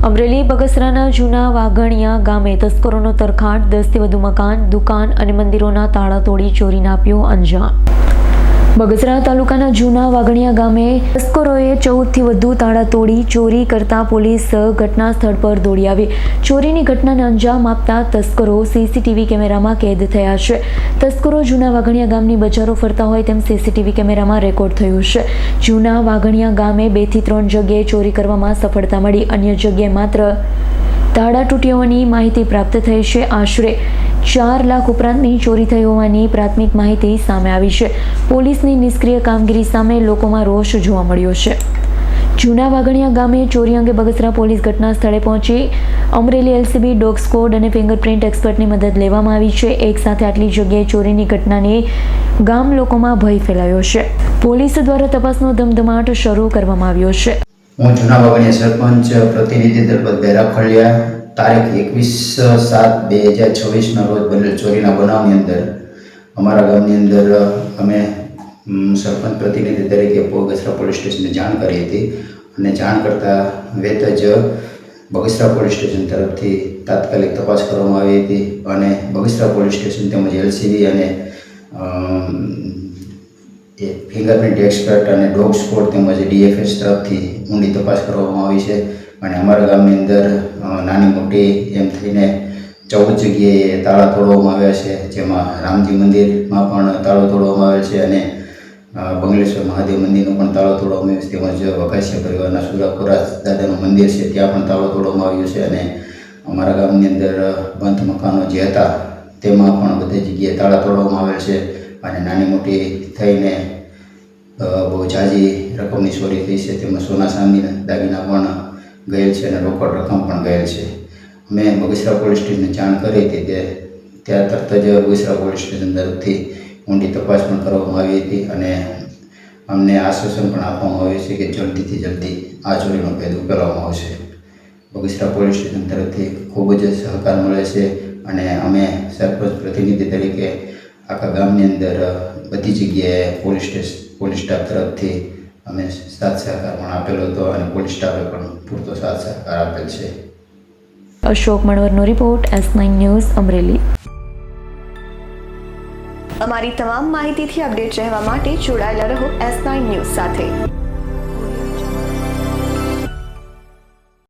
અમરેલી બગસરાના જૂના વાઘણિયા ગામે તસ્કરોનો તરખાટ, 10થી વધુ મકાન, દુકાન અને મંદિરોના તાળા તોડી ચોરીને આપ્યો અંજામ। બગસરા તાલુકાના જૂના વાઘણિયા ગામે તસ્કરોએ 14થી વધુ તાળા તોડી ચોરી કરતા પોલીસ ઘટના સ્થળ પર દોડી આવી। ચોરીની ઘટનાને અંજામ આપતા તસ્કરો સીસીટીવી કેમેરામાં કેદ થયા છે। તસ્કરો જૂના વાઘણિયા ગામની બજારો ફરતા હોય તેમ સીસીટીવી કેમેરામાં રેકોર્ડ થયું છે। જૂના વાઘણિયા ગામે 2 થી 3 જગ્યાએ ચોરી કરવામાં સફળતા મળી, અન્ય જગ્યાએ માત્ર તાળા તૂટ્યા હોવાની માહિતી પ્રાપ્ત થઈ છે। આશરે 4 લાખ ઉપરાંતની ચોરી થઈ હોવાની પ્રાથમિક માહિતી સામે આવી છે। પોલીસની નિષ્ક્રિય કામગીરી સામે લોકોમાં રોષ જોવા મળ્યો છે। જૂના વાઘણિયા ગામે ચોરી અંગે બગસરા પોલીસ ઘટના સ્થળે પહોંચી અમરેલી એલસીબી, ડોગ સ્ક્વોડ અને ફિંગરપ્રિન્ટ એક્સપર્ટની મદદ લેવામાં આવી છે। એક સાથે આટલી જગ્યાએ ચોરીની ઘટનાની ગામ લોકોમાં ભય ફેલાયો છે। પોલીસ દ્વારા તપાસનો ધમધમાટ શરૂ કરવામાં આવ્યો છે। હું જૂના વાઘણિયા સરપંચ પ્રતિનિધિ દલપત બેરાખલિયા તારીખ 21/7/2026 રોજ બનેલ ચોરીના બનાવની અંદર અમારા ગામની અંદર અમે સરપંચ પ્રતિનિધિ તરીકે બગસરા પોલીસ સ્ટેશનને જાણ કરી હતી અને જાણ કરતા વેત જ બગસરા પોલીસ સ્ટેશન તરફથી તાત્કાલિક તપાસ કરવામાં આવી હતી અને બગસરા પોલીસ સ્ટેશન તેમજ એલસીબી અને ફિંગરપ્રિન્ટ એક્સપર્ટ અને ડોગ સ્ક્વોડ તેમજ ડીએફએસ તરફથી ઊંડી તપાસ કરવામાં આવી છે અને અમારા ગામની અંદર નાની મોટી એમ થઈને 14 જગ્યાએ તાળા તોડવામાં આવ્યા છે, જેમાં રામજી મંદિરમાં પણ તાળો તોડવામાં આવેલ છે અને બંગલેશ્વર મહાદેવ મંદિરનો પણ તાળો તોડવામાં આવ્યો છે, તેમજ વઘાસિયા પરિવારના સુરાપુરા દાદાનું મંદિર છે ત્યાં પણ તાળો તોડવામાં આવ્યો છે અને અમારા ગામની અંદર બંધ મકાનો જે હતા તેમાં પણ બધી જગ્યાએ તાળા તોડવામાં આવેલ છે અને નાની મોટી થઈને બહુ ઝાઝી રકમની ચોરી થઈ છે, તેમાં સોના ચાંદીના દાગીના પણ ગયેલ છે અને રોકડ રકમ પણ ગયેલ છે। મેં બગસરા પોલીસ સ્ટેશનને જાણ કરી હતી ત્યાં તરત જ બગસરા પોલીસ સ્ટેશન તરફથી ઊંડી તપાસ પણ કરવામાં આવી હતી અને અમને આશ્વાસન પણ આપવામાં આવ્યું છે કે જલ્દીથી જલ્દી આ ચોરીનો ભેદ ઉકેલવામાં આવશે। બગસરા પોલીસ સ્ટેશન તરફથી ખૂબ જ સહકાર મળે છે અને અમે સરપંચ પ્રતિનિધિ તરીકે આખા ગામની અંદર બધી જગ્યાએ પોલીસ સ્ટાફ તરફથી અમે સાથ સહકાર પણ આપેલો હતો અને પોલીસ સ્ટાફે પણ પૂરતો સાથ સહકાર આપેલ છે। અશોક મણવરનો રિપોર્ટ, S9 ન્યૂઝ, અમરેલી। અમારી તમામ માહિતીથી અપડેટ રહેવા માટે જોડાયેલા રહો S9 ન્યૂઝ સાથે।